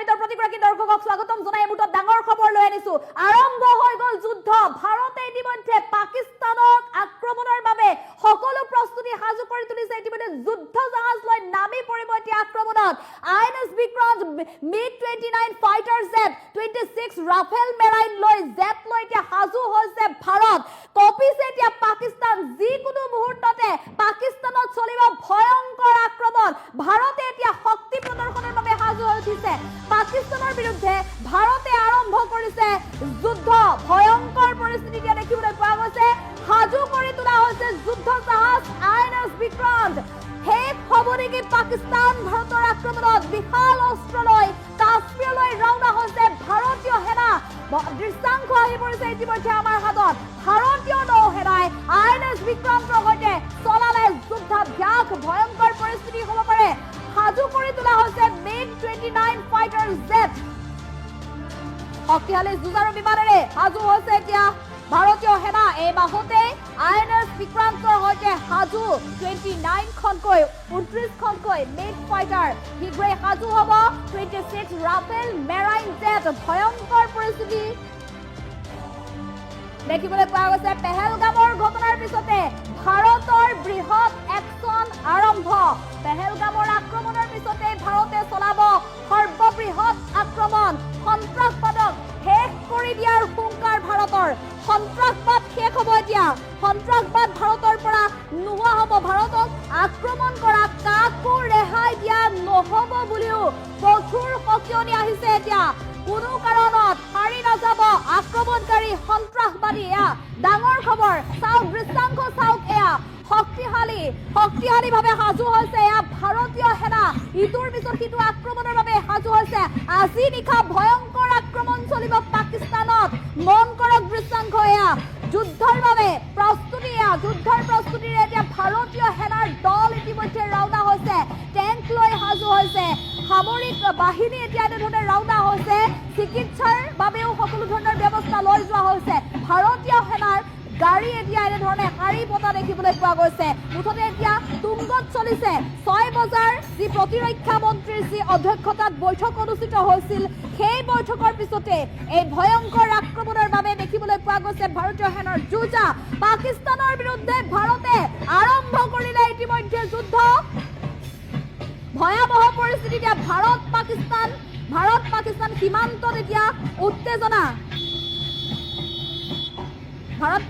সম্মানিত প্ৰতিগৰাকী দৰ্শকক স্বাগতম জনাই মুঠত ডাঙৰ খবৰ লৈ আনিছো আৰম্ভ হৈ গল যুদ্ধ ভাৰতে ইতিমধ্যে পাকিস্তানক আক্ৰমণৰ বাবে সকলো প্ৰস্তুতি সাজু কৰি তুলিছে ইতিমধ্যে যুদ্ধ জাহাজ লৈ নামি পৰিব এতিয়া আক্ৰমণত INS Vikrant MiG-29 fighter jet 26 Rafale marine লৈ জেট লৈ এতিয়া সাজু হৈছে ভাৰত কপিছে এতিয়া পাকিস্তান যিকোনো মুহূৰ্ততে পাকিস্তানত চলিব ভয়ংকৰ আক্ৰমণ ভাৰতে এতিয়া শক্তি প্ৰদৰ্শনৰ বাবে সাজু হৈ উঠিছে পাকিস্তানৰ বিৰুদ্ধে ভাৰতে আৰম্ভ কৰিছে যুদ্ধ ভয়ংকৰ পৰিস্থিতি এতিয়া দেখিবলৈ পোৱা গৈছে সাজু কৰি তোলা হৈছে যুদ্ধ জাহাজ আইএনএছ বিক্ৰান্ত শেষ হ'ব নেকি পাকিস্তান ভাৰতৰ আক্ৰমণত বিশাল অস্ত্ৰ লৈ কাশ্মীৰলৈ ৰাওনা হৈছে ভাৰতীয় সেনা দৃশ্যাংশ আহি পৰিছে ইতিমধ্যে আমাৰ হাতত ভাৰতীয় নৌসেনাই আইএনএছ বিক্ৰান্তৰ সৈতে চলালে যুদ্ধাভ্যাস ভয়ংকৰ পৰিস্থিতি হ'ব পাৰে সাজু কৰি তোলা হৈছে MiG-29 ফাইটাৰ জেট শক্তিশালী যুঁজাৰু বিমানেৰে সাজু হৈছে এতিয়া ভাৰতীয় সেনা এই মাহতে আইএনএছ বিক্ৰান্তৰ সৈতে সাজু 29 খনকৈ 29 খনকৈ MiG ফাইটাৰ শীঘ্ৰে সাজু হ'ব 26 ৰাফেল মেৰাইন জেট ভয়ংকৰ পৰিস্থিতি দেখিবলৈ পোৱা গৈছে পেহেলগামৰ ঘটনাৰ পিছতে ভাৰতৰ বৃহৎ একচন আৰম্ভ পেহেলগামৰ আক্ৰমণৰ পিছতে ভাৰতে চলাব সৰ্ববৃহৎ আক্ৰমণ সন্ত্ৰাসবাদক শেষ কৰি দিয়াৰ হুংকাৰ ভাৰতৰ সন্ত্ৰাসবাদ শেষ হ'ব এতিয়া সন্ত্ৰাসবাদ ভাৰতৰ পৰা নোহোৱা হ'ব ভাৰতক আক্ৰমণ কৰা কাকো ৰেহাই দিয়া নহ'ব বুলিও কঠোৰ সকিয়নি আহিছে এতিয়া কোনো কাৰণত হাৰি নাযাব আক্ৰমণকাৰী সন্ত্ৰাসবাদী এয়া ডাঙৰ খবৰ চাওক দৃশ্যাংশ চাওক এয়া শক্তিশালীভাৱে সাজু হৈছে এয়া ভাৰতীয় সেনা ইটোৰ পিছত সিটো আক্ৰমণৰ বাবে সাজু হৈছে আজি নিশা ভয়ংকৰ আক্ৰমণ চলিব পাকিস্তানত মন কৰক দৃশ্যাংশ এয়া যুদ্ধৰ বাবে প্ৰস্তুতি এয়া যুদ্ধৰ প্ৰস্তুতিৰে এতিয়া ভাৰতীয় সেনাৰ দল ইতিমধ্যে ৰাওনা হৈছে টেংক লৈ সাজু হৈছে সামৰিক বাহিনী এতিয়া এনেধৰণে ৰাওনা হৈছে চিকিৎসাৰ বাবেও সকলো ধৰণৰ ব্যৱস্থা লৈ যোৱা হৈছে ভাৰতীয় সেনাৰ গাড়ী এতিয়া এনেধৰণে শাৰী পতা দেখিবলৈ পোৱা গৈছে মুঠতে এতিয়া তুংগত চলিছে 6 বজাৰ যি প্ৰতিৰক্ষা মন্ত্ৰীৰ যি অধ্যক্ষতাত বৈঠক অনুষ্ঠিত হৈছিল সেই বৈঠকৰ পিছতে এই ভয়ংকৰ আক্ৰমণৰ বাবে দেখিবলৈ পোৱা গৈছে ভাৰতীয় সেনাৰ যুঁজা পাকিস্তানৰ বিৰুদ্ধে ভাৰতে আৰম্ভ কৰিলে ইতিমধ্যে যুদ্ধ ভয়াবহ পৰিস্থিতি এতিয়া ভাৰত পাকিস্তান সীমান্তত এতিয়া উত্তেজনা ভাৰত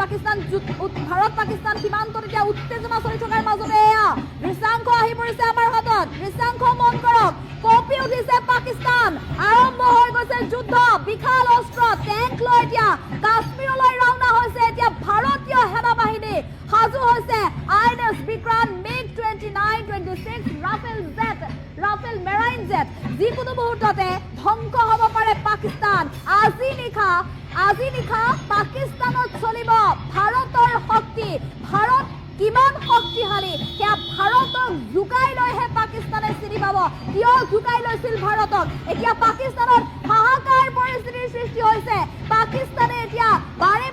পাকিস্তান সীমান্তত এতিয়া উত্তেজনা চলি থকাৰ মাজতে এয়া দৃশ্যাংশ আহি পৰিছে আমাৰ হাতত দৃশ্যাংশ মন কৰক কঁপি উঠিছে পাকিস্তান আৰম্ভ হৈ গৈছে যুদ্ধ বিশাল অস্ত্ৰ টেংক লৈ এতিয়া কাশ্মীৰলৈ ৰাওনা হৈছে এতিয়া ভাৰতীয় সেনা বাহিনী সাজু হৈছে INS Vikrant MiG-29 26 Rafale marine jet যিকোনো মুহূৰ্ততে ধ্বংস হ'ব পাৰে পাকিস্তান আজি নিশা পাকিস্তানত চলিব ভাৰতৰ শক্তি ভাৰত কিমান শক্তিশালী সেয়া ভাৰতক জোকাই লৈহে পাকিস্তানে চিনি পাব কিয় জোকাই লৈছিল ভাৰতক এতিয়া পাকিস্তানত হাহাকাৰ পৰিস্থিতিৰ সৃষ্টি হৈছে পাকিস্তানে এতিয়া বাৰে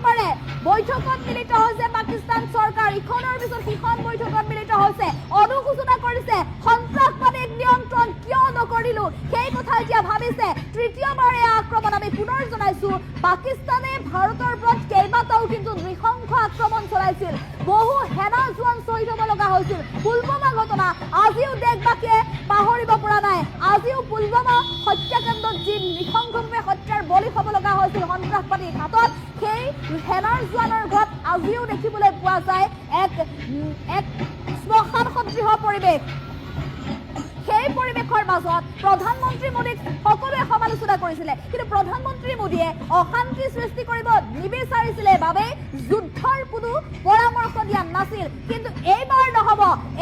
বৈঠকত মিলিত হৈছে পাকিস্তান চৰকাৰ ইখনৰ পিছত সিখন বৈঠকত মিলিত হৈছে অনুশোচনা কৰিছে সন্ত্ৰাসবাদীক নিয়ন্ত্ৰণ কিয় নকৰিলো সেই কথা এতিয়া ভাবিছে তৃতীয়বাৰে আক্ৰমণ আমি পুনৰ জনাইছো পাকিস্তানে ভাৰতৰ ওপৰত কেইবাটাও কিন্তু নৃশংস আক্ৰমণ চলাইছিল বহু সেনা জোৱান শ্বহীদ হ'ব লগা হৈছিল পুলৱামা ঘটনা আজিও দেশবাসীয়ে পাহৰিব পৰা নাই আজিও পুলৱামা হত্যাকাণ্ডত যি নৃশংসভাৱে হত্যাৰ বলি হ'ব লগা হৈছিল সন্ত্ৰাসবাদীৰ হাতত সেই সেনাৰ জোৱানৰ ঘৰত আজিও দেখিবলৈ পোৱা যায় এক শ্মশান সদৃশ পৰিৱেশ সেই পৰিৱেশৰ মাজত প্ৰধানমন্ত্ৰী মোদীক সকলোৱে সমালোচনা কৰিছিলে কিন্তু প্ৰধানমন্ত্ৰী মোদীয়ে অশান্তি সৃষ্টি কৰিব নিবিচাৰিছিলে বাবে যুদ্ধৰ কোনো পৰামৰ্শ দিয়া নাছিল কিন্তু এইবাৰ নহ'ব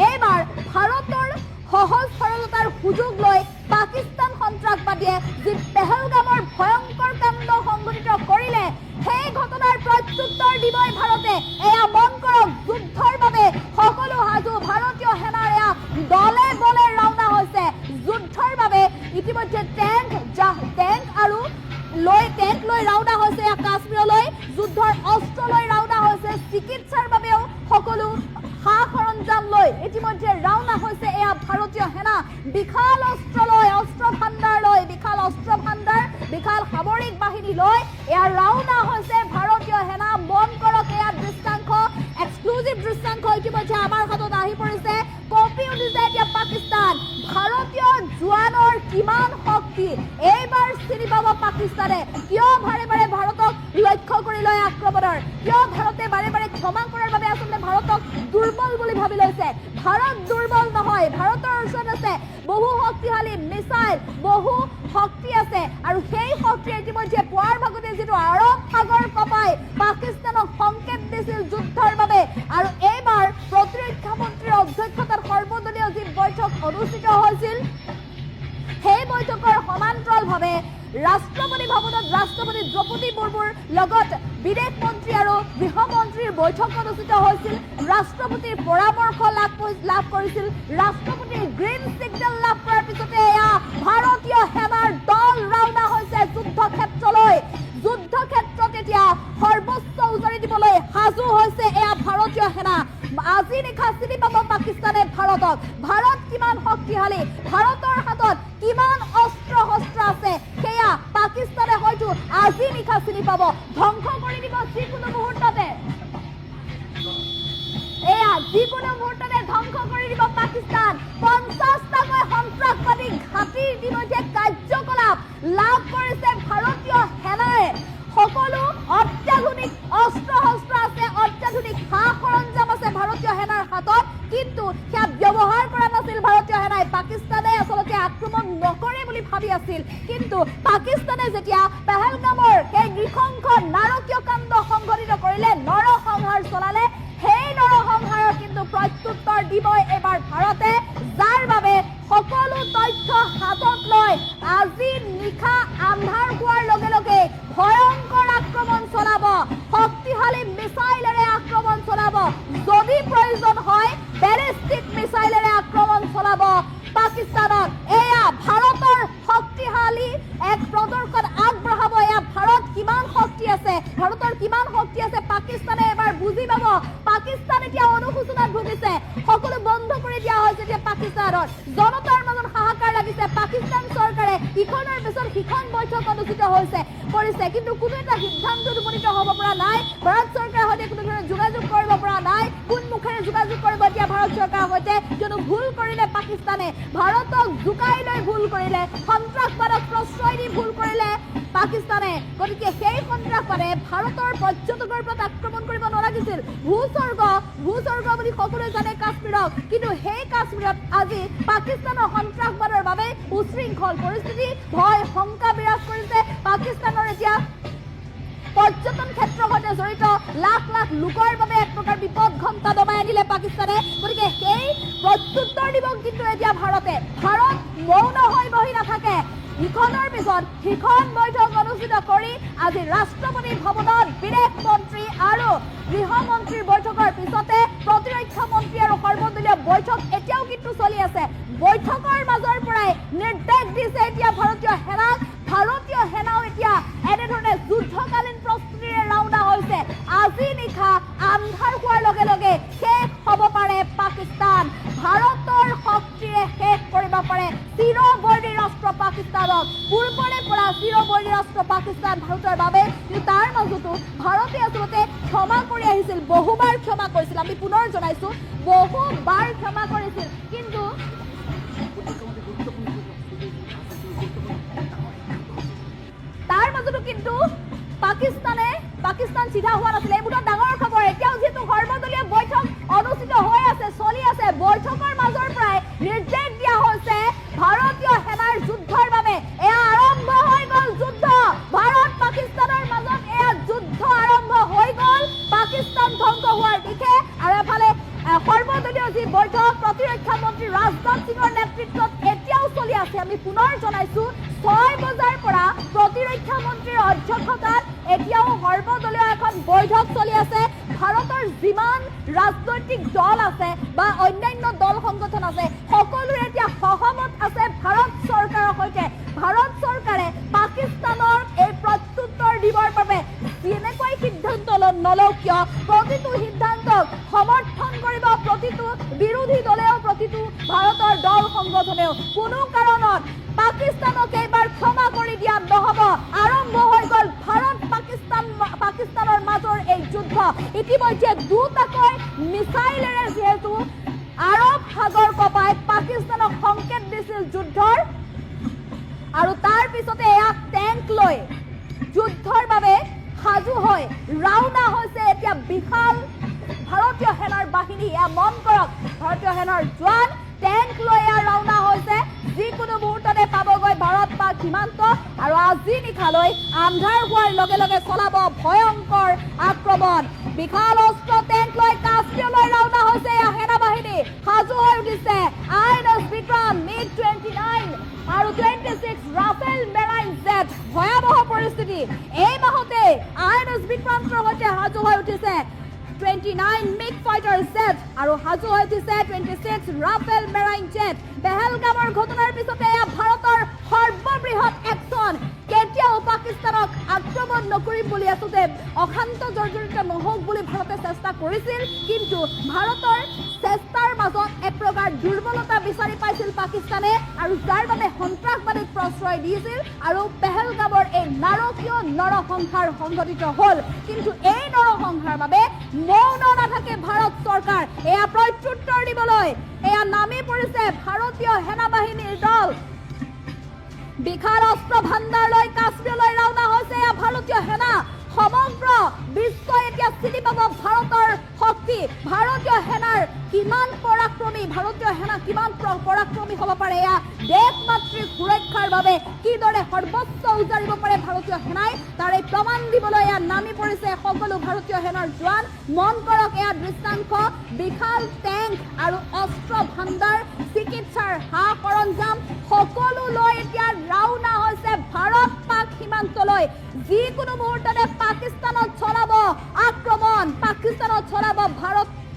এইবাৰ ভাৰতৰ সহজ সৰলতাৰ সুযোগ লৈ পাকিস্তান সন্ত্ৰাসবাদীয়ে যি পেহেলগামৰ ভয়ংকৰ কাণ্ড সংঘটিত কৰিলে সেই ঘটনাৰ প্ৰত্যুত্তৰ দিবই ভাৰতে এয়া মন কৰক যুদ্ধৰ বাবে সকলো সাজু ভাৰতীয় সেনাৰ এয়া দলে বলে ৰাওনা হৈছে যুদ্ধৰ বাবে ইতিমধ্যে টেংক লৈ ৰাওনা হৈছে কাশ্মীৰলৈ যুদ্ধৰ অস্ত্ৰ লৈ ৰাওনা হৈছে চিকিৎসাৰ বাবেও সকলো সা সৰঞ্জাম লৈ ইতিমধ্যে ৰাওনা হৈছে এয়া ভাৰতীয় সেনা বিশাল অস্ত্ৰ লৈ অস্ত্ৰ ভাণ্ডাৰ লৈ বিশাল অস্ত্ৰ সামৰিক বাহিনী লৈ এয়া ৰাওনা হৈছে ভাৰতীয় সেনা। মন কৰক এয়া দৃশ্যাংশ, এক্সক্লুজিভ দৃশ্যাংশ ইতিমধ্যে আমাৰ হাতত আহি পৰিছে। কঁপি উঠিছে এতিয়া পাকিস্তান। ভাৰতীয় জোৱানৰ কিমান শক্তি এইবাৰ চিনি পাব পাকিস্তানে। কিয় বাৰে বাৰে ভাৰতক লক্ষ্য কৰি লয় আক্ৰমণৰ, কিয় ভাৰতে বাৰে বাৰে ক্ষমা কৰাৰ বাবে আচলতে ভাৰতক দুৰ্বল বুলি ভাবি লৈছে। ভাৰত দুৰ্বল নহয়, ভাৰতৰ ওচৰত আছে বহু শক্তিশালী মিছাইল, বহু শক্তি আছে আৰু সেই শক্তি ইতিমধ্যে পুৱাৰ ভাগতে যিটো আৰৱ সাগৰ কপাই পাকিস্তানক সংকেত দিছিল যুদ্ধৰ বাবে। আৰু এইবাৰ প্ৰতিৰক্ষা মন্ত্ৰীৰ অধ্যক্ষতাত সৰ্বদলীয় যি বৈঠক অনুষ্ঠিত হৈছিল, সেই বৈঠকৰ সমান্তৰালভাৱে ৰাষ্ট্ৰপতি ভৱনত ৰাষ্ট্ৰপতি দ্ৰৌপদী মুৰ্মুৰ লগত বিদেশ মন্ত্ৰী আৰু গৃহমন্ত্ৰীৰ বৈঠক অনুষ্ঠিত হৈছিল। ৰাষ্ট্ৰপতিৰ পৰামৰ্শ লাভ কৰিছিল। ৰাষ্ট্ৰপতিৰ গ্ৰীণ ছিগনেল লাভ কৰাৰ পিছতে এয়া ভাৰতীয় সেনাৰ দল ৰাওনা হৈছে যুদ্ধক্ষেত্ৰলৈ। যুদ্ধক্ষেত্ৰত এতিয়া সৰ্বোচ্চ উজাৰি দিবলৈ সাজু হৈছে এয়া ভাৰতীয় সেনা। আজি নিশা চিনি পাব পাকিস্তানে ভাৰতক। ভাৰত কিমান শক্তিশালী, ভাৰতৰ হাতত কিমান অস্ত্ৰ শস্ত্ৰ আছে সেয়া পাকিস্তানে হয়তো আজি নিশা চিনি পাব। ধ্বংস কৰি দিব যিকোনো মুহূৰ্ততে, এয়া যিকোনো মুহূৰ্ততে ধ্বংস কৰি দিব পাকিস্তান। 50টাকৈ সন্ত্ৰাসবাদী ঘাটিৰ ইতিমধ্যে কাৰ্যকলাপ লাভ কৰিছে ভাৰতীয় সেনাই। সকলো অত্যাধুনিক অস্ত্ৰ শস্ত্ৰ আছে, অত্যাধুনিক সা সৰঞ্জাম আছে ভাৰতীয় সেনাৰ হাতত, কিন্তু সেয়া ব্যৱহাৰ কৰা নাছিল ভাৰতীয় সেনাই। পাকিস্তানে আচলতে আক্ৰমণ নকৰে বুলি ভাবি আছিল, কিন্তু পাকিস্তানে যেতিয়া পেহেলগামৰ সেই নৃশংস নাৰকীয় কাণ্ড সংঘটিত কৰিলে, নৰসংহাৰ চলালে, সেই নৰসংহাৰৰ কিন্তু প্ৰত্যুত্তৰ দিবই এবাৰ ভাৰতে, যাৰ বাবে সকলো তথ্য হাতত লৈ আজি নিশা আন্ধাৰ হোৱাৰ লগে লগে ভয়ংকৰ আক্ৰমণ চলাব, শক্তিশালী মিছাইলেৰে আক্ৰমণ চলাব, যদি প্ৰয়োজন হয় বেলিষ্টিক মিছাইলেৰে আক্ৰমণ চলাব পাকিস্তানত। এয়া ভাৰতৰ শক্তিশালী এক প্ৰদৰ্শন আগবঢ়াব। এয়া ভাৰত কিমান শক্তি আছে, ভাৰতৰ কিমান শক্তি আছে পাকিস্তানে এবাৰ বুজি পাব। পাকিস্তান এতিয়া অনুশোচনাত ভুগিছে, সকলো বন্ধ কৰি দিয়া হৈছে এতিয়া পাকিস্তানত। জনতাৰ মাজত হাহাকাৰ লাগিছে। পাকিস্তান চৰকাৰে ইখনৰ পিছত সিখন বৈঠক অনুষ্ঠিত কৰিছে, কিন্তু কোনো এটা সিদ্ধান্তত উপনীত হ'ব পৰা নাই। ভাৰত চৰকাৰৰ সৈতে কোনো ধৰণৰ যোগাযোগ কৰিব পৰা নাই। কোন মুখেৰে যোগাযোগ কৰিব এতিয়া ভাৰত চৰকাৰৰ সৈতে, কিয়নো ভুল কৰিলে পাকিস্তানে, ভাৰতক জোকাই লৈ ভুল কৰিলে, সন্ত্ৰাসবাদক প্ৰশ্ৰয় দি ভুল কৰিলে পাকিস্তানে। গতিকে সেই সন্ত্ৰাসবাদে ভাৰতৰ পৰ্যটকৰ ওপৰত আক্ৰমণ কৰিব নালাগিছিল। ভূস্বৰ্গ বুলি সকলোৱে জানে কাশ্মীৰক, কিন্তু সেই কাশ্মীৰত আজি পাকিস্তানৰ সন্ত্ৰাসবাদৰ বাবে উশৃংখল পৰিস্থিতি, ভয় শংকা বিৰাজ কৰিছে। পাকিস্তানৰ এতিয়া পৰ্যটন ক্ষেত্ৰৰ সৈতে জড়িত লাখ লাখ লোকৰ বাবে এক প্ৰকাৰ বিপদ ঘণ্টা দমাই আনিলে পাকিস্তানে। গতিকে সেই প্ৰত্যুত্তৰ দিব কিন্তু এতিয়া ভাৰতে। ভাৰত মৌন হৈ বহি নাথাকে। ইখনৰ পিছত সিখন বৈঠক অনুষ্ঠিত কৰি আজি ৰাষ্ট্ৰপতি ভৱনত বিদেশ মন্ত্ৰী আৰু গৃহমন্ত্ৰীৰ বৈঠকৰ পিছতে প্ৰতিৰক্ষা মন্ত্ৰী আৰু সৰ্বদলীয় বৈঠক এতিয়াও কিন্তু চলি আছে। বৈঠকৰ মাজৰ পৰাই নিৰ্দেশ দিছে এতিয়া ভাৰতীয় সেনাক। ভাৰতীয় সেনাও এতিয়া এনেধৰণে যুদ্ধকালীন প্ৰস্তুতিৰে ৰাওনা হৈছে। আজি নিশা আন্ধাৰ হোৱাৰ লগে লগে শেষ হ'ব পাৰে পাকিস্তান। ভাৰতৰ শক্তিৰে শেষ কৰিব পাৰে চিৰবৈৰী ৰাষ্ট্ৰ পাকিস্তানক। পূৰ্বৰে পৰা চিৰবৈৰী ৰাষ্ট্ৰ পাকিস্তান ভাৰতৰ বাবে, কিন্তু তাৰ মাজতো ভাৰতে আচলতে ক্ষমা কৰি আহিছিল, বহুবাৰ ক্ষমা কৰিছিল। আমি পুনৰ জনাইছো, বহুবাৰ ক্ষমা কৰিছিল, কিন্তু তাৰ মাজতো কিন্তু পাকিস্তান চিধা হোৱা নাছিলে। এই মুহূৰ্তত ডাঙৰ খবৰ, এতিয়াও যিহেতু সৰ্বদলীয় বৈঠক অনুষ্ঠিত হৈ আছে, চলি আছে, বৈঠকৰ মাজৰ পৰাই নিৰ্দেশ দিয়া হৈছে ভাৰতীয় সেনাৰ যুদ্ধৰ বাবে। এয়া আৰম্ভ হৈ গ'ল যুদ্ধ, ভাৰত পাকিস্তানৰ মাজত এয়া যুদ্ধ আৰম্ভ হৈ গ'ল, পাকিস্তান ধ্বংস হোৱাৰ দিশে। আৰু এফালে সৰ্বদলীয় যি বৈঠক প্ৰতিৰক্ষা মন্ত্ৰী ৰাজনাথ সিঙৰ নেতৃত্বত এতিয়াও চলি আছে। আমি পুনৰ জনাইছো 6 বজাৰ পৰা প্ৰতিৰক্ষা মন্ত্ৰীৰ অধ্যক্ষতাত এতিয়াও সৰ্বদলীয় এখন বৈঠক চলি আছে। ভাৰতৰ যিমান ৰাজনৈতিক দল আছে বা অন্যান্য দল সংগঠন আছে, সকলোৰে এতিয়া সহমত আছে ভাৰত চৰকাৰৰ সৈতে। ভাৰত চৰকাৰে পাকিস্তানৰ এই প্ৰত্যুত্তৰ দিবৰ বাবে যেনেকৈ সিদ্ধান্ত নলওক কিয়, প্ৰতিটো সিদ্ধান্তক সমৰ্থন কৰিব প্ৰতিটো বিৰোধী দলেও, প্ৰতিটো ভাৰতৰ দল সংগঠনেও। কোনো কাৰণত পাকিস্তানক এইবাৰ ক্ষমা কৰি দিয়া নহ'ব। আৰম্ভ পিছতে এয়া টেংক লৈ যুদ্ধৰ বাবে সাজু হৈ ৰাওনা হৈছে এতিয়া বিশাল ভাৰতীয় সেনাৰ বাহিনী। এয়া মন কৰক, ভাৰতীয় সেনাৰ জোৱান টেংক লৈ এয়া ৰাওনা হৈছে, যিকোনো মুহূৰ্ততে পাবগৈ ভাৰত পাক সীমান্ত আৰু আজি নিশালৈ আন্ধাৰ হোৱাৰ লগে লগে চলাব ভয়ংকৰ আক্ৰমণ। বিশাল অস্ত্ৰ টেংক লৈ কাশ্মীৰলৈ ৰাওনা হৈছে এয়া সেনা বাহিনী, সাজু হৈ উঠিছে আইএনএছ বিক্ৰম MiG-29 আৰু 26 ৰাফেল মেৰাইন জেট। ভয়াৱহ পৰিস্থিতি এই মাহতে আইএনএছ বিক্ৰান্তৰ সৈতে সাজু হৈ উঠিছে 29 মিগ ফাইটাৰ জেট আৰু সাজু হৈ উঠিছে 26 ৰাফেল মেৰাইন জেট। পেহেলগামৰ ঘটনাৰ পিছতে এয়া ভাৰতৰ সৰ্ববৃহৎ একশ্যন। কেতিয়াও পাকিস্তানক আক্ৰমণ নকৰিম বুলি আচলতে অশান্ত জৰ্জৰিত নহওক বুলি ভাৰতে চেষ্টা কৰিছিল, কিন্তু ভাৰতৰ চেষ্টাৰ মাজত এক প্ৰকাৰ দুৰ্বলতা বিচাৰি পাইছিল পাকিস্তানে আৰু যাৰ বাবে সন্ত্ৰাসবাদীক প্ৰশ্ৰয় দিছিল আৰু পেহেলগামৰ এই নাৰকীয় নৰসংহাৰ সংঘটিত হ'ল। কিন্তু এই নৰসংহাৰ বাবে মৌন নাথাকে ভাৰত চৰকাৰ। এয়া প্ৰত্যুত্তৰ দিবলৈ এয়া নামি পৰিছে ভাৰতীয় সেনা বাহিনীৰ দল। বিশাল অস্ত্ৰ ভাণ্ডাৰ লৈ কাশ্মীৰলৈ ৰাওনা হৈছে এয়া ভাৰতীয় সেনা। সমগ্ৰ বিশ্বই এতিয়া চিনি পাব ভাৰতৰ শক্তি, ভাৰতীয় সেনাৰ কিমান পৰাক্ৰমী, ভাৰতীয় সেনা কিমান পৰাক্ৰমী হ'ব পাৰে। এয়া দেশ মাতৃৰ সুৰক্ষাৰ বাবে কিদৰে সৰ্বোচ্চ উজাৰিব পাৰে ভাৰতীয় সেনাই, তাৰে প্ৰমাণ দিবলৈ এয়া নামি পৰিছে সকলো ভাৰতীয় সেনাৰ জোৱান। মন কৰক এয়া দৃশ্যাংশ, বিশাল টেংক আৰু অস্ত্ৰ ভাণ্ডাৰ, চিকিৎসাৰ সা সৰঞ্জাম সকলো লৈ এতিয়া ৰাওনা হৈছে ভাৰত পাক সীমান্তলৈ। যিকোনো মুহূৰ্ততে পাকিস্তানত চলাব আক্ৰমণ, পাকিস্তানত চলাব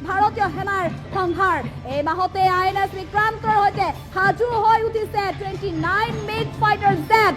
ভাৰতীয় সেনাৰ সংহাৰ। এই মাহতে আইএনএছ বিক্ৰান্তৰ সৈতে সাজু হৈ উঠিছে 29 মিগ ফাইটাৰ জেট।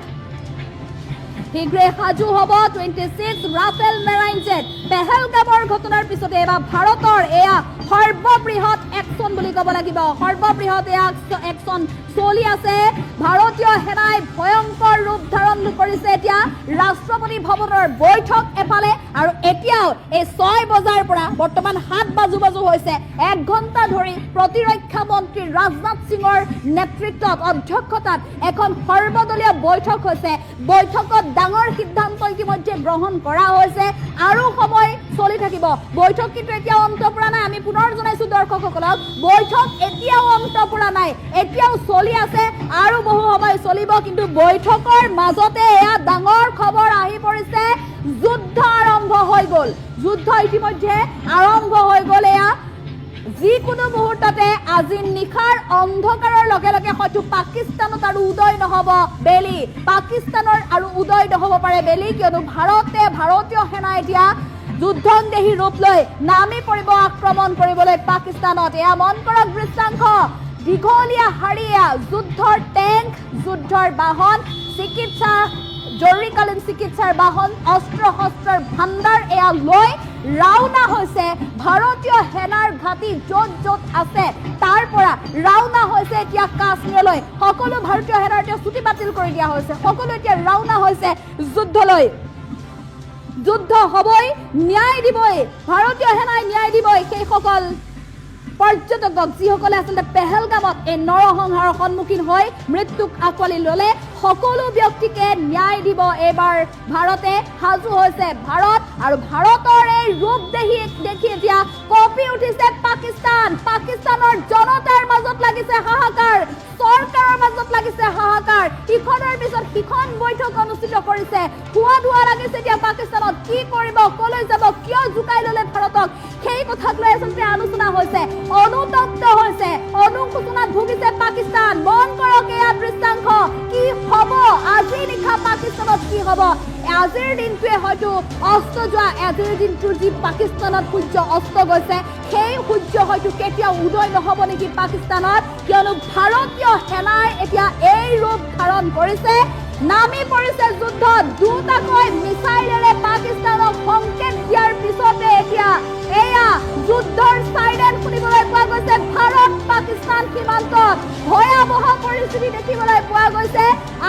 শীঘ্ৰে সাজু হ'ব 26 ৰাফেল মেৰাইন জেট। পেহেলগামৰ ঘটনাৰ পিছতে এবাৰ ভাৰতৰ এয়া সৰ্ববৃহৎ একশ্যন বুলি ক'ব লাগিব। সৰ্ববৃহৎ এয়া একশ্যন চলি আছে। ভাৰতীয় সেনাই ভয়ংকৰ ৰূপ ধাৰণ কৰিছে। এতিয়া ৰাষ্ট্ৰপতি ভৱনৰ বৈঠক এফালে আৰু এতিয়াও এই 6 বজাৰ পৰা বৰ্তমান 7 বাজু হৈছে 1 ঘণ্টা ধৰি প্ৰতিৰক্ষা মন্ত্ৰী ৰাজনাথ সিঙৰ নেতৃত্বত অধ্যক্ষতাত এখন সৰ্বদলীয় বৈঠক হৈছে। বৈঠকত ডাঙৰ সিদ্ধান্ত ইতিমধ্যে গ্ৰহণ কৰা হৈছে আৰু সময় চলি থাকিব। বৈঠক কিন্তু এতিয়াও অন্ত পৰা নাই। আমি পুনৰ জনাইছো দৰ্শকসকলক, বৈঠক এতিয়াও অন্ত পৰা নাই, এতিয়াও চলি আছে আৰু বহু সময় চলিব। কিন্তু বৈঠকৰ মাজতে এয়া ডাঙৰ খবৰ আহি পৰিছে, যুদ্ধ আৰম্ভ হৈ গ'ল। যুদ্ধ ইতিমধ্যে আৰম্ভ হৈ গ'ল। এয়া যিকোনো মুহূৰ্ততে আজি নিশাৰ অন্ধকাৰৰ লগে লগে হয়তো পাকিস্তানত আৰু উদয় নহ'ব বেলি, পাকিস্তানৰ আৰু উদয় নহ'ব পাৰে বেলি, কিয়নো ভাৰতীয় সেনা এতিয়া যুদ্ধংদেহী ৰূপ লৈ নামি পৰিব আক্ৰমণ কৰিবলৈ পাকিস্তানত। এয়া মন কৰক দৃশ্যাংশ, দীঘলীয়া শাৰীয়া যুদ্ধৰ টেংক, যুদ্ধৰ বাহন, চিকিৎসা, জৰুৰীকালীন চিকিৎসাৰ বাহন, অস্ত্ৰ শস্ত্ৰৰ ভাণ্ডাৰ এয়া লৈ ৰাওনা হৈছে ভাৰতীয় সেনাৰ ঘাটি য'ত য'ত আছে তাৰ পৰা ৰাওনা হৈছে এতিয়া কাশ্মীৰলৈ। সকলো ভাৰতীয় সেনাৰ এতিয়া ছুটি বাতিল কৰি দিয়া হৈছে, সকলো এতিয়া ৰাওনা হৈছে যুদ্ধলৈ। যুদ্ধ হ'বই, ন্যায় দিবই, ভাৰতীয় সেনাই ন্যায় দিবই সেইসকল পৰ্যটকক যিসকলে আচলতে পেহেলগামত এই নৰসংহাৰৰ সন্মুখীন হৈ মৃত্যুক আঁকোৱালি ল'লে। সকলো ব্যক্তিকে ন্যায় দিব এইবাৰ ভাৰতে সাজু হৈছে ভাৰত। আৰু ভাৰতৰ এই ৰূপ দেখি এতিয়া কঁপি উঠিছে পাকিস্তান। পাকিস্তানৰ জনতাৰ মাজত লাগিছে হাহাকাৰ, চৰকাৰৰ মাজত লাগিছে হাহাকাৰ। ইখনৰ পিছত সিখন বৈঠক অনুষ্ঠিত কৰিছে। ধোঁৱা লাগিছে এতিয়া পাকিস্তানত। কি কৰিব, কলৈ যাব, কিয় জোকাই ল'লে ভাৰতক, সেই কথাক লৈ আচলতে আলোচনা হৈছে, অনুতপ্ত হৈছে, অনুশোচনাত ভুগিছে পাকিস্তান। মন কৰক এয়া দৃশ্যাংশ, কি হ'ব আজি নিশা পাকিস্তানত, কি হ'ব। আজিৰ দিনটোৱে হয়তো অস্ত যোৱা, আজিৰ দিনটোৰ যি পাকিস্তানত সূৰ্য অস্ত গৈছে সেই সূৰ্য হয়তো কেতিয়াও উদয় নহ'ব নেকি পাকিস্তানত, কিয়নো ভাৰতীয় সেনাই এতিয়া এই ৰূপ ধাৰণ কৰিছে, নামি পৰিছে যুদ্ধত। দুটাকৈ মিছাইলেৰে পাকিস্তানক সংকেত দিয়াৰ পিছতে এতিয়া এয়া যুদ্ধৰ চাইৰেন শুনিবলৈ পোৱা গৈছে ভাৰত পাকিস্তান সীমান্তত। ভয়াৱহ পৰিস্থিতি দেখিবলৈ পোৱা গৈছে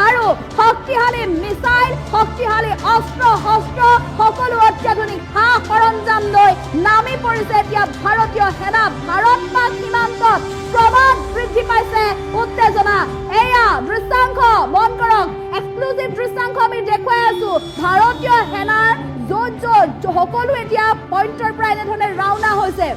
আৰু শক্তিশালী মিছাইল, শক্তিশালী অস্ত্ৰ শস্ত্ৰ, সকলো অত্যাধুনিক সা সৰঞ্জাম লৈ নামি পৰিছে এতিয়া ভাৰতীয় সেনা ভাৰত পাক সীমান্তত। ক্ৰমাৎ বৃদ্ধি পাইছে উত্তেজনা। এয়া দৃশ্যাংশ, মন কৰক, এক্সক্লুজিভ ভাৰতীয় সেনাৰ য'ত সকলো এতিয়া পইণ্টৰ পৰা এনেধৰণে ৰাওনা হৈছে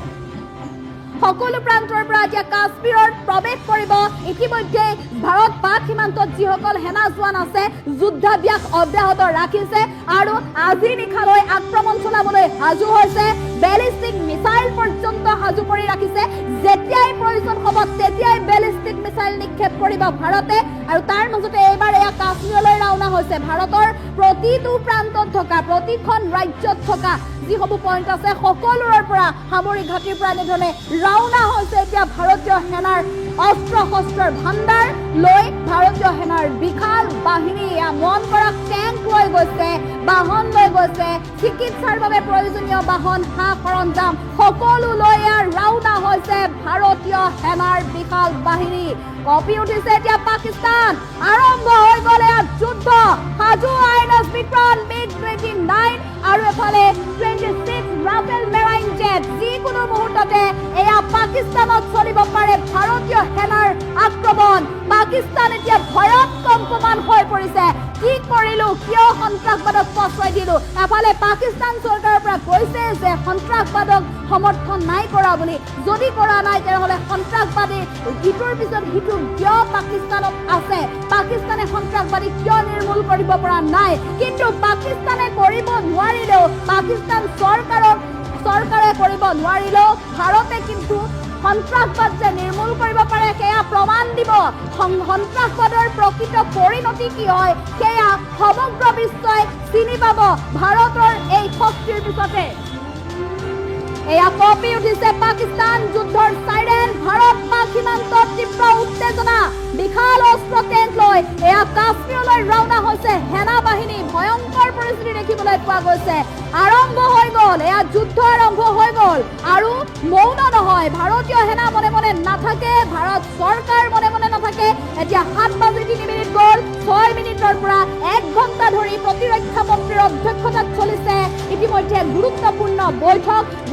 সকলো প্ৰান্তৰ পৰা এতিয়া কাশ্মীৰত প্ৰৱেশ কৰিব ইতিমধ্যে ভাৰত পাক সীমান্তত যিসকল সেনা জোৱান আছে যুদ্ধাভ্যাস অব্যাহত ৰাখিছে আৰু আজি নিশালৈ আক্ৰমণ চলাবলৈ সাজু হৈছে বেলিষ্টিক মিছাইল পৰ্যন্ত সাজু কৰি ৰাখিছে যেতিয়াই প্ৰয়োজন হ'ব তেতিয়াই বেলিষ্টিক মিছাইল নিক্ষেপ কৰিব ভাৰতে আৰু তাৰ মাজতে এইবাৰ এয়া কাশ্মীৰলৈ ৰাওনা হৈছে ভাৰতৰ প্ৰতিটো প্ৰান্তত থকা প্ৰতিখন ৰাজ্যত থকা যিসমূহ পইণ্ট আছে সকলোৰে পৰা সামৰিক ঘাটিৰ পৰা এনেধৰণে ৰাওনা হৈছে এতিয়া ভাৰতীয় সেনাৰ অস্ত্ৰ শস্ত্ৰৰ ভাণ্ডাৰ লৈ ভাৰতীয় সেনাৰ বিশাল বাহিনী মন কৰা টেংক লৈ গৈছে বাহন লৈ গৈছে চিকিৎসাৰ বাবে প্ৰয়োজনীয় বাহন সা সৰঞ্জাম সকলো লৈ ৰাওনা হৈছে ভাৰতীয় সেনাৰ বিশাল বাহিনী কঁপি উঠিছে এতিয়া পাকিস্তান আৰম্ভ হৈ গ'ল ইয়াত যুদ্ধ সাজু আইএনএছ বিক্ৰম MiG-29 আৰু এফালে 26 ৰাফেল মেৰাইন জেট যিকোনো মুহূৰ্ততে এয়া পাকিস্তানত চলিব পাৰে ভাৰতীয় সেনাৰ আক্ৰমণ পাকিস্তান এতিয়া ভয়ত কম্পমান হৈ পৰিছে কি কৰিলো কিয় সন্ত্ৰাসবাদক প্ৰশ্ৰয় দিলো এফালে পাকিস্তান চৰকাৰৰ পৰা কৈছে যে সন্ত্ৰাসবাদক সমৰ্থন নাই কৰা বুলি যদি কৰা নাই তেনেহ'লে সন্ত্ৰাসবাদী ইটোৰ পিছত সিটো কিয় পাকিস্তানত আছে পাকিস্তানে সন্ত্ৰাসবাদী কিয় নিৰ্মূল কৰিব পৰা নাই কিন্তু পাকিস্তানে কৰিব নোৱাৰিলেও পাকিস্তান চৰকাৰে কৰিব নোৱাৰিলেও ভাৰতে কিন্তু সন্ত্ৰাসবাদ যে নিৰ্মূল কৰিব পাৰে সেয়া প্ৰমাণ দিব সন্ত্ৰাসবাদৰ প্ৰকৃত পৰিণতি কি হয় সেয়া সমগ্ৰ বিশ্বই চিনি পাব ভাৰতৰ এই শক্তিৰ পিছতে এয়া কঁপি উঠিছে পাকিস্তান যুদ্ধৰ চাইৰেন ভাৰত পাক সীমান্তত তীব্ৰ উত্তেজনা বিশাল অস্ত্ৰ টেংক লৈ এয়া কাশ্মীৰলৈ ৰাওনা হৈছে সেনা বাহিনী ভয়ংকৰ পৰিস্থিতি দেখিবলৈ পোৱা গৈছে আৰম্ভ হৈ গ'ল এয়া যুদ্ধ আৰম্ভ হৈ গ'ল আৰু মৌন নহয় ভাৰতীয় সেনা মনে মনে নাথাকে ভাৰত চৰকাৰ মনে মনে নাথাকে এতিয়া 7:03 গ'ল 6 মিনিটৰ পৰা 1 ঘণ্টা ধৰি প্ৰতিৰক্ষা মন্ত্ৰীৰ অধ্যক্ষতাত চলিছে ইতিমধ্যে গুৰুত্বপূৰ্ণ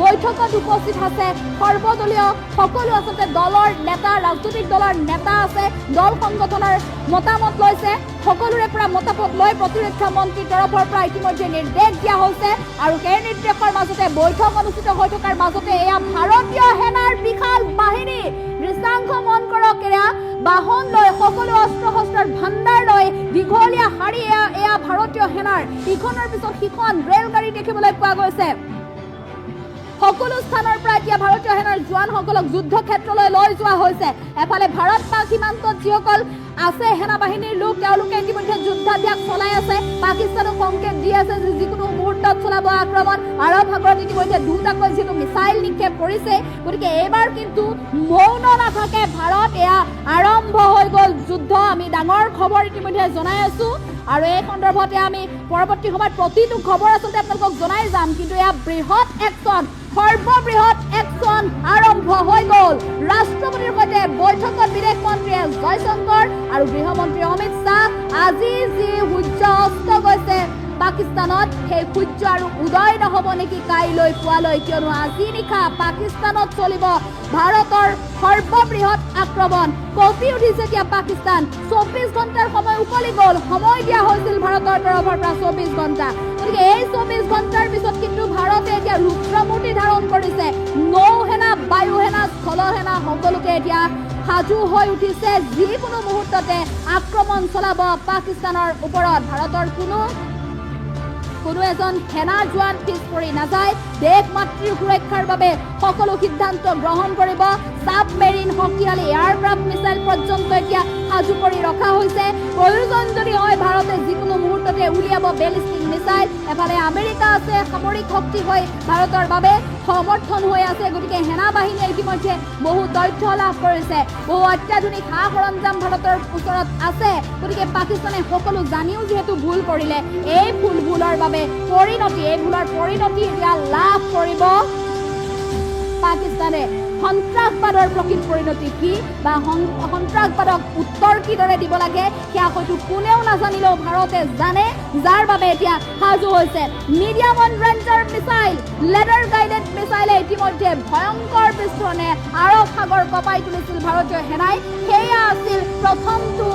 বৈঠকত উপস্থিত আছে সৰ্বদলীয় সকলো আচলতে দলৰ নেতা ৰাজনৈতিক দলৰ নেতা আছে দল সংগঠনৰ মতামত লৈছে সকলোৰে পৰা মতামত লৈ প্ৰতিৰক্ষা মন্ত্ৰীৰ তৰফৰ পৰা ইতিমধ্যে নিৰ্দেশ দিয়া হৈছে আৰু সেই নিৰ্দেশৰ মাজতে বৈঠক অনুষ্ঠিত হৈ থকাৰ মাজতে এয়া ভাৰতীয় সেনাৰ বিশাল বাহিনী দৃশ্যাংশ মন কৰক এয়া বাহন লৈ সকলো অস্ত্ৰ শস্ত্ৰৰ ভাণ্ডাৰ লৈ দীঘলীয়া শাৰী এয়া ভাৰতীয় সেনাৰ ইখনৰ পিছত সিখন ৰেলগাড়ী দেখিবলৈ পোৱা গৈছে সকলো স্থানৰ পৰা এতিয়া ভাৰতীয় সেনাৰ জোৱানসকলক যুদ্ধ ক্ষেত্ৰলৈ লৈ যোৱা হৈছে এফালে ভাৰত পাক সীমান্তত যিসকল আছে সেনা বাহিনীৰ লোক তেওঁলোকে ইতিমধ্যে যুদ্ধাভ্যাস চলাই আছে পাকিস্তানক সংকেত দি আছে যে যিকোনো মুহূৰ্তত চলাব আক্ৰমণ আৰৱ সাগৰত ইতিমধ্যে দুটাকৈ যিটো মিছাইল নিক্ষেপ কৰিছে গতিকে এইবাৰ কিন্তু মৌন নাথাকে ভাৰত এয়া আৰম্ভ হৈ গ'ল যুদ্ধ আমি ডাঙৰ খবৰ ইতিমধ্যে জনাই আছো আৰু এই সন্দৰ্ভতে আমি পৰৱৰ্তী সময়ত প্ৰতিটো খবৰ আচলতে আপোনালোকক জনাই যাম কিন্তু এয়া বৃহৎ একশ্যন সৰ্ববৃহৎ একশ্যন আৰম্ভ হৈ গ'ল ৰাষ্ট্ৰপতিৰ সৈতে বৈঠকত বিদেশ মন্ত্ৰী জয়শংকৰ আৰু গৃহমন্ত্ৰী অমিত শ্বাহ আজি যি সূৰ্য অস্ত গৈছে পাকিস্তানত সেই সূৰ্য আৰু উদয় নহ'ব নেকি কাইলৈ পুৱালৈ কিয়নো আজি নিশা পাকিস্তানত চলিব ভাৰতৰ সৰ্ববৃহৎ আক্ৰমণ কঁপি উঠিছে এতিয়া পাকিস্তান 24 ঘণ্টাৰ সময় উকলি গ'ল সময় দিয়া হৈছিল ভাৰতৰ তৰফৰ পৰা 24 ঘণ্টা গতিকে এই 24 ঘণ্টাৰ পিছত কিন্তু ভাৰতে এতিয়া ৰুদ্ৰমূৰ্তি ধাৰণ কৰিছে নৌসেনা বায়ুসেনা স্থলসেনা সকলোকে এতিয়া সাজু হৈ উঠিছে যিকোনো মুহূৰ্ততে আক্ৰমণ চলাব পাকিস্তানৰ ওপৰত ভাৰতৰ কোনো এজন সেনা জোৱান পিছ পৰি নাযায় দেশ মাতৃৰ সুৰক্ষাৰ বাবে সকলো সিদ্ধান্ত গ্ৰহণ কৰিব সাবমেৰিন শক্তিশালী এয়াৰক্ৰাফ্ট মিছাইল পৰ্যন্ত এতিয়া সাজু কৰি ৰখা হৈছে প্ৰয়োজন যদি হয় ভাৰতে যিকোনো মুহূৰ্ততে উলিয়াব বেলিষ্টিক মিছাইল এফালে আমেৰিকা আছে সামৰিক শক্তি হৈ ভাৰতৰ বাবে সমৰ্থন হৈ আছে গতিকে সেনা বাহিনীয়ে ইতিমধ্যে বহু তথ্য লাভ কৰিছে বহু অত্যাধুনিক সা সৰঞ্জাম ভাৰতৰ ওচৰত আছে গতিকে পাকিস্তানে সকলো জানিও যিহেতু ভুল কৰিলে এই ভুলৰ বাবে ভুলৰ পৰিণতি এতিয়া লাভ কৰিব পাকিস্তানে সন্ত্ৰাসবাদৰ প্ৰকৃত পৰিণতি কি বা সন্ত্ৰাসবাদক উত্তৰ কিদৰে দিব লাগে সেয়া হয়তো কোনেও নাজানিলেও ভাৰতে জানে যাৰ বাবে এতিয়া সাজু হৈছে মিডিয়াম অন ৰেঞ্জৰ মিছাইল লেডাৰ গাইডেড মিছাইলে ইতিমধ্যে ভয়ংকৰ বিস্ফোৰণে আৰৱ সাগৰ কঁপাই তুলিছিল ভাৰতীয় সেনাই সেয়া আছিল প্ৰথমটো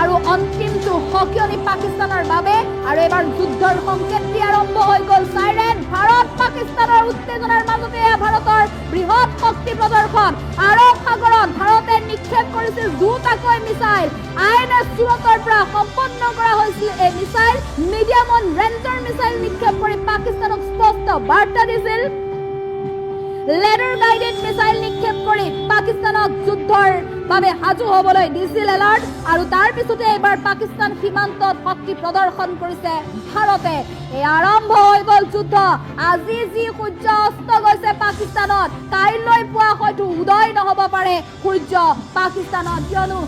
আৰু অন্তিমটো সকিয়নি পাকিস্তানৰ বাবে আৰু এবাৰ যুদ্ধৰ সংকেত দি আৰম্ভ হৈ গ'ল সাইৰেন ভাৰত পাকিস্তানৰ উত্তেজনাৰ মাজতে ভাৰতৰ বৃহৎ শক্তি প্ৰদৰ্শন আৰব সাগৰত ভাৰতে নিক্ষেপ কৰিছিল দুটাকৈ মিসাইল INS সুৰতৰ পৰা সম্পন্ন কৰা হৈছিল এই মিসাইল মিডিয়াম অন ৰেঞ্জৰ মিসাইল নিক্ষেপ কৰি পাকিস্তানক স্পষ্ট বাৰ্তা দিছিল লেডাৰ গাইডেড মিসাইল নিক্ষেপ কৰি পাকিস্তানক যুদ্ধৰ বাবে হাজু হ'বলৈ দিছিল এলাৰ্ট আৰু তাৰ পিছতে এবাৰ পাকিস্তান সীমান্তত শক্তি প্ৰদৰ্শন কৰিছে ভাৰতে এই আৰম্ভ হৈ গ'ল যুদ্ধ আজি যি সূৰ্য অস্ত গৈছে পাকিস্তানত কাইলৈ পুৱা হয়তো উদয় নহ'ব পাৰে সূৰ্য পাকিস্তানত কিয়নো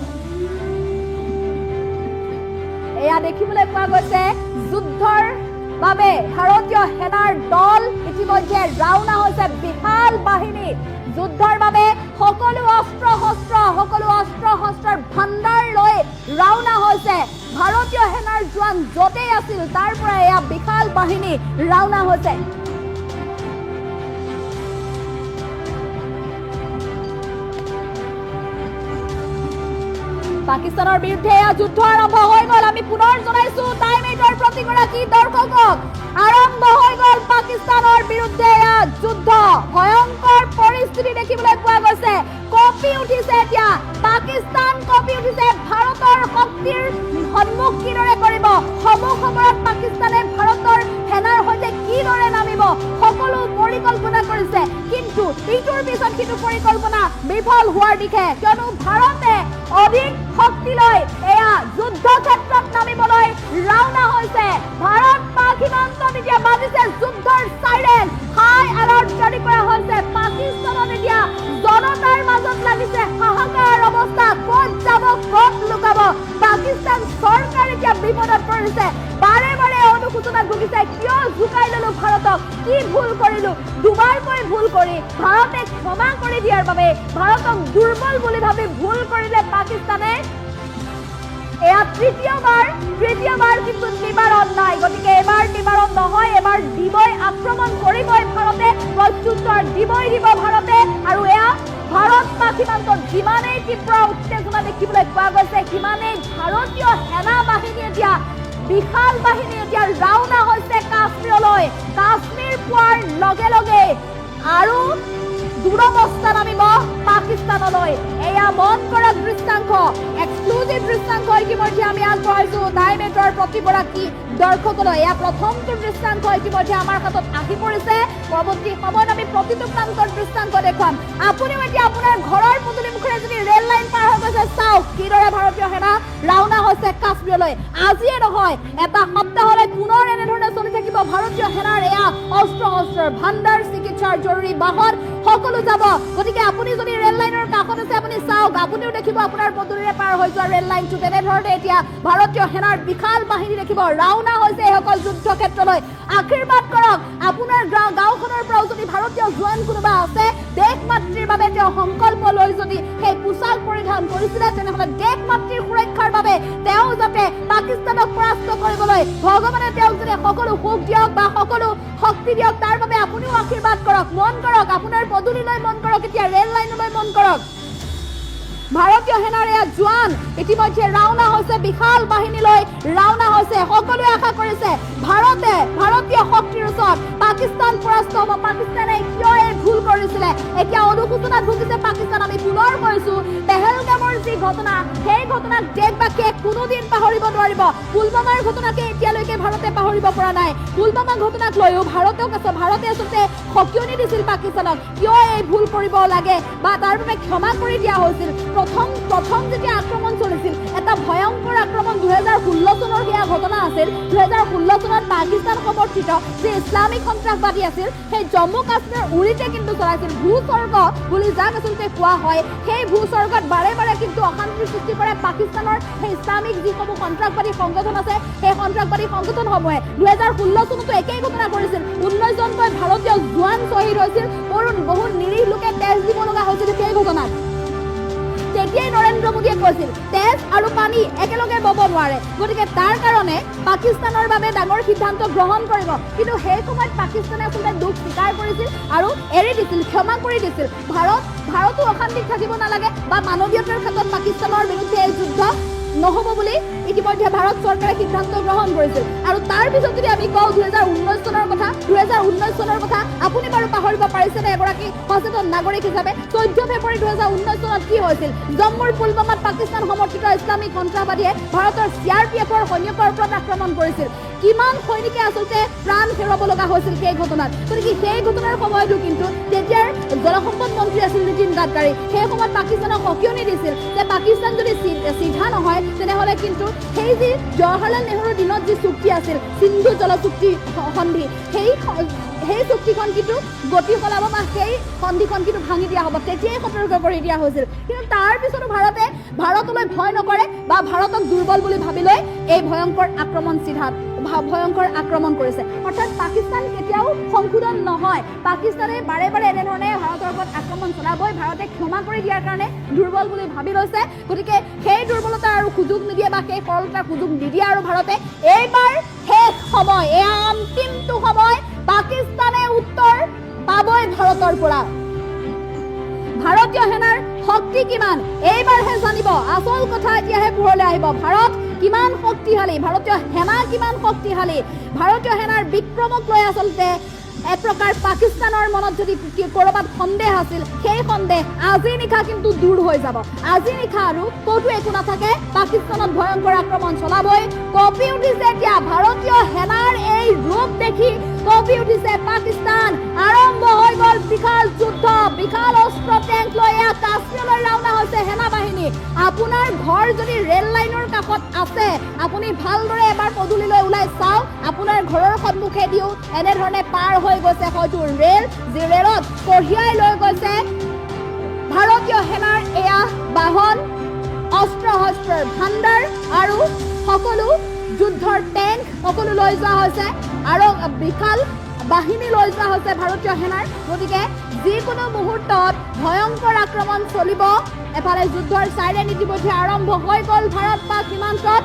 এয়া দেখিবলৈ পোৱা গৈছে যুদ্ধৰ বাবে ভাৰতীয় সেনাৰ দল ইতিমধ্যে ৰাওনা হৈছে বিশাল বাহিনী যুদ্ধৰ বাবে সকলো অস্ত্ৰ শস্ত্ৰৰ ভাণ্ডাৰ লৈ ৰাওনা হৈছে ভাৰতীয় সেনাৰ জোৱান য'তেই আছিল তাৰ পৰা এয়া বিশাল বাহিনী ৰাওনা হৈছে পাকিস্তানৰ বিৰুদ্ধে এয়া যুদ্ধ আৰম্ভ হৈ গ'ল আমি পুনৰ জনাইছো টাইমেটৰ প্ৰতিগৰাকী দৰ্শকক আৰম্ভ হৈ গ'ল পাকিস্তানৰ বিৰুদ্ধে এয়া যুদ্ধ ভয়ংকৰ পৰিস্থিতি দেখিবলৈ পোৱা গৈছে কপি উঠিছে এতিয়া পাকিস্তান কপি উঠিছে ভাৰতৰ শক্তিৰ সন্মুখ কিদৰে কৰিব সমৰত পাকিস্তানে ভাৰতৰ সেনাৰ সৈতে কিদৰে নামিব সকলো পৰিকল্পনা কৰিছে কিন্তু ইটোৰ পিছত সিটো পৰিকল্পনা বিফল হোৱাৰ দিশে কিয়নো ভাৰতে অধিক শক্তি লৈ এয়া যুদ্ধ ক্ষেত্ৰত নামিবলৈ ৰাওনা হৈছে ভাৰত পাক সীমান্তত এতিয়া বাজিছে যুদ্ধৰ সাইৰেন হাই এলাৰ্ট জাৰি কৰা হৈছে পাকিস্তানত এতিয়া জনতাৰ মাজত লাগিছে হাহাকাৰ অৱস্থা ক'ত যাব ক'ত লুকাব পাকিস্তান চৰকাৰ এতিয়া বিপদত পৰিছে বাৰে বাৰে অনুশোচনাত ভুগিছে কিয় জুকাই ললো ভাৰতক কি ভুল কৰিলো দুবাৰকৈ ভুল কৰি ভাৰতে ক্ষমা কৰি দিয়াৰ বাবে ভাৰতক দুৰ্বল বুলি ভাবি ভুল কৰিলে পাকিস্তানে এয়া তৃতীয়বাৰ কিন্তু নিবাৰণ নাই গতিকে এবাৰ নিবাৰণ নহয় এবাৰ দিবই আক্ৰমণ কৰিবই ভাৰতে প্ৰত্যুত্তৰ দিবই দিব ভাৰতে আৰু এয়া ভাৰত পাক সীমান্তত যিমানেই তীব্ৰ উত্তেজনা দেখিবলৈ পোৱা গৈছে সিমানেই ভাৰতীয় সেনা বাহিনী এতিয়া বিশাল বাহিনী এতিয়া ৰাওনা হৈছে কাশ্মীৰলৈ কাশ্মীৰ পোৱাৰ লগে লগে আৰু দুৰৱস্থা নামিব পাকিস্তানলৈ এয়া মন কৰা দৃশ্যাংশ এক্সক্লুজিভ দৃশ্যাংশ ইতিমধ্যে আমি আগবঢ়াইছো টাইমেটৰ প্ৰতিগৰাকী দৰ্শকলৈ এয়া প্ৰথমটো দৃশ্যাংশ ইতিমধ্যে আমাৰ হাতত আহি পৰিছে পৰৱৰ্তী সময়ত আমি প্ৰতিটো প্ৰান্তৰ দৃশ্যাংশ দেখুৱাম আপুনিও এতিয়া আপোনাৰ ঘৰৰ পদূলি মুখেৰে যদি ৰেল লাইন পাৰ হৈ গৈছে চাওক কিদৰে ভাৰতীয় সেনা ৰাওনা হৈছে কাশ্মীৰলৈ আজিয়ে নহয় এটা সপ্তাহলৈ পুনৰ এনেধৰণে চলি থাকিব ভাৰতীয় সেনাৰ এয়া অস্ত্ৰৰ ভাণ্ডাৰ চিকিৎসাৰ জৰুৰী বাহন সকলো যাব গতিকে আপুনি যদি ৰেল লাইনৰ কাষত আছে আপুনি চাওক আপুনিও দেখিব আপোনাৰ পদূলিৰে পাৰ হৈ যোৱা ৰেল লাইনটো তেনেধৰণে এতিয়া ভাৰতীয় সেনাৰ বিশাল বাহিনী দেখিব ৰাওনা হৈছে এইসকল যুদ্ধ ক্ষেত্ৰলৈ আশীৰ্বাদ কৰক আপোনাৰ গাঁওখনৰ পৰাও যদি ভাৰতীয় জোৱান কোনোবা আছে দেশ মাতৃৰ বাবে তেওঁ সংকল্প লৈ যদি সেই পোছাক পৰিধান কৰিছিলে তেনেহ'লে দেশ মাতৃৰ সুৰক্ষাৰ বাবে তেওঁ যাতে পাকিস্তানক পৰাস্ত কৰিবলৈ ভগৱানে তেওঁক যাতে সকলো সুখ দিয়ক বা সকলো শক্তি দিয়ক তাৰ বাবে আপুনিও আশীৰ্বাদ কৰক মন কৰক আপোনাৰ পদূলিলৈ মন কৰক এতিয়া ৰেল লাইনলৈ মন কৰক ভাৰতীয় সেনাৰ এয়া জোৱান ইতিমধ্যে ৰাওনা হৈছে বিশাল বাহিনীলৈ ৰাওনা হৈছে সকলোৱে আশা কৰিছে ভাৰতীয় শক্তিৰ ওচৰত পাকিস্তান পৰাস্ত হ'ব পাকিস্তানে কিয় এই ভুল কৰিছিলে এতিয়া অনুশোচনাত ভুগিছে পাকিস্তান আমি পুনৰ কৈছো পেহেলগামৰ যি ঘটনা সেই ঘটনাক দেশবাসীয়ে কোনোদিন পাহৰিব নোৱাৰিব পুলৱামাৰ ঘটনাকে এতিয়ালৈকে ভাৰতে পাহৰিব পৰা নাই পুলৱামা ঘটনাক লৈও ভাৰতে আচলতে সকিয়নি দিছিল পাকিস্তানক কিয় এই ভুল কৰিব লাগে বা তাৰ বাবে ক্ষমা কৰি দিয়া হৈছিল প্ৰথম যেতিয়া আক্ৰমণ চলিছিল এটা ভয়ংকৰ আক্ৰমণ 2016 চনৰ সেয়া ঘটনা আছিল 2016 চনত পাকিস্তান সমৰ্থিত যে ইছলামিক সন্ত্ৰাসবাদী আছিল সেই জম্মু কাশ্মীৰ উৰিতে কিন্তু চলাইছিল ভূস্বৰ্গ বুলি যাক আচলতে কোৱা হয় সেই ভূস্বৰ্গত বাৰে বাৰে কিন্তু অশান্তিৰ সৃষ্টি কৰে পাকিস্তানৰ সেই ইছলামিক যিসমূহ সন্ত্ৰাসবাদী সংগঠন আছে সেই সন্ত্ৰাসবাদী সংগঠনসমূহে 2016 চনতো একেই ঘটনা কৰিছিল 19 জনকৈ ভাৰতীয় জোৱান শ্বহীদ হৈছিল বহু নিৰীহ লোকে তেজ দিব লগা হৈছিল সেই ঘটনাত তেতিয়াই নৰেন্দ্ৰ মোদীয়ে কৈছিল তেজ আৰু পানী একেলগে বব নোৱাৰে গতিকে তাৰ কাৰণে পাকিস্তানৰ বাবে ডাঙৰ সিদ্ধান্ত গ্ৰহণ কৰিব কিন্তু সেই সময়ত পাকিস্তানে আচলতে দুখ স্বীকাৰ কৰিছিল আৰু এৰি দিছিল ক্ষমা কৰি দিছিল ভাৰতো অশান্তিত থাকিব নালাগে বা মানৱীয়তাৰ ক্ষেত্ৰত পাকিস্তানৰ বিৰুদ্ধে এই যুদ্ধ নহ'ব বুলি ইতিমধ্যে ভাৰত চৰকাৰে সিদ্ধান্ত গ্ৰহণ কৰিছিল আৰু তাৰ পিছত যদি আমি কওঁ 2019 চনৰ কথা আপুনি বাৰু পাহৰিব পাৰিছেনে এগৰাকী সচেতন নাগৰিক হিচাপে 14 ফেব্ৰুৱাৰী 2019 চনত কি হৈছিল জম্মুৰ পুলৱামাত পাকিস্তান সমৰ্থিত ইছলামিক সন্ত্ৰাসবাদীয়ে ভাৰতৰ CRPFৰ সৈনিকৰ ওপৰত আক্ৰমণ কৰিছিল কিমান সৈনিকে আচলতে প্ৰাণ হেৰুৱাব লগা হৈছিল সেই ঘটনাত গতিকে সেই ঘটনাৰ সময়তো কিন্তু তেতিয়াৰ জলসম্পদ মন্ত্ৰী আছিল নীতিন গাডকাৰী সেই সময়ত পাকিস্তানক সকিয়নি দিছিল যে পাকিস্তান যদি চিধা নহয় তেনেহ'লে কিন্তু সেই যি জৱাহৰলাল নেহৰুৰ দিনত যি চুক্তি আছিল সিন্ধু জল চুক্তি সন্ধি সেই চুক্তিখন কিন্তু গতি সলাব বা সেই সন্ধিখন কিন্তু ভাঙি দিয়া হ'ব তেতিয়াই সতৰ্ক কৰি দিয়া হৈছিল কিন্তু তাৰ পিছতো ভাৰতলৈ ভয় নকৰে বা ভাৰতক দুৰ্বল বুলি ভাবি লৈ এই ভয়ংকৰ আক্ৰমণ কৰিছে অৰ্থাৎ পাকিস্তান কেতিয়াও সংশোধন নহয় পাকিস্তানে বাৰে বাৰে এনেধৰণে ভাৰতৰ ওপৰত আক্ৰমণ চলাবই ভাৰতে ক্ষমা কৰি দিয়াৰ কাৰণে দুৰ্বল বুলি ভাবি লৈছে গতিকে সেই দুৰ্বলতা আৰু সুযোগ নিদিয়ে বা সেই সৰলতাৰ সুযোগ নিদিয়ে আৰু ভাৰতে এইবাৰ শেষ সময় এয়া অন্তিমটো সময় পাকিস্তানে উত্তৰ পাবই ভাৰতৰ পৰা ভাৰতীয় সেনাৰ শক্তি কিমান এইবাৰহে জানিব আচল কথা এতিয়াহে পোহৰলৈ আহিব ভাৰত কিমান শক্তিশালী ভাৰতীয় সেনা কিমান শক্তিশালী ভাৰতীয় সেনাৰ বিক্ৰমক লৈ আচলতে এক প্ৰকাৰ পাকিস্তানৰ মনত যদি কৰবাত সন্দেহ আছিল সেই সন্দেহ আজি নিশা কিন্তু দূৰ হৈ যাব আজি নিশা আৰু ক'তো একো নাথাকে পাকিস্তানত ভয়ংকৰ আক্ৰমণ চলাবই কঁপি উঠিছে এতিয়া ভাৰতীয় সেনাৰ এই ৰূপ দেখি কঁপি উঠিছে পাকিস্তান আৰম্ভ হৈ গ'ল বিশাল যুদ্ধ বিশাল অস্ত্ৰ টেংক লৈ কাশ্মীৰলৈ ৰাওনা হৈছে সেনা বাহিনী আপোনাৰ ঘৰ যদি ৰেল লাইনৰ কাষত আছে আপুনি ভালদৰে এবাৰ পদূলিলৈ ওলাই চাওক আপোনাৰ ঘৰৰ সন্মুখেদিও এনেধৰণে পাৰ হৈ গৈছে হয়তো ৰেল যি ৰেলত কঢ়িয়াই লৈ গৈছে ভাৰতীয় সেনাৰ এয়া বাহন অস্ত্ৰ শস্ত্ৰৰ ভাণ্ডাৰ আৰু সকলো যুদ্ধৰ টেংক সকলো লৈ যোৱা হৈছে আৰু বিশাল বাহিনী লৈ যোৱা হৈছে ভাৰতীয় সেনাৰ গতিকে যিকোনো মুহূৰ্তত ভয়ংকৰ আক্ৰমণ চলিব এফালে যুদ্ধৰ চাইৰেন ইতিমধ্যে আৰম্ভ হৈ গ'ল ভাৰত পাক সীমান্তত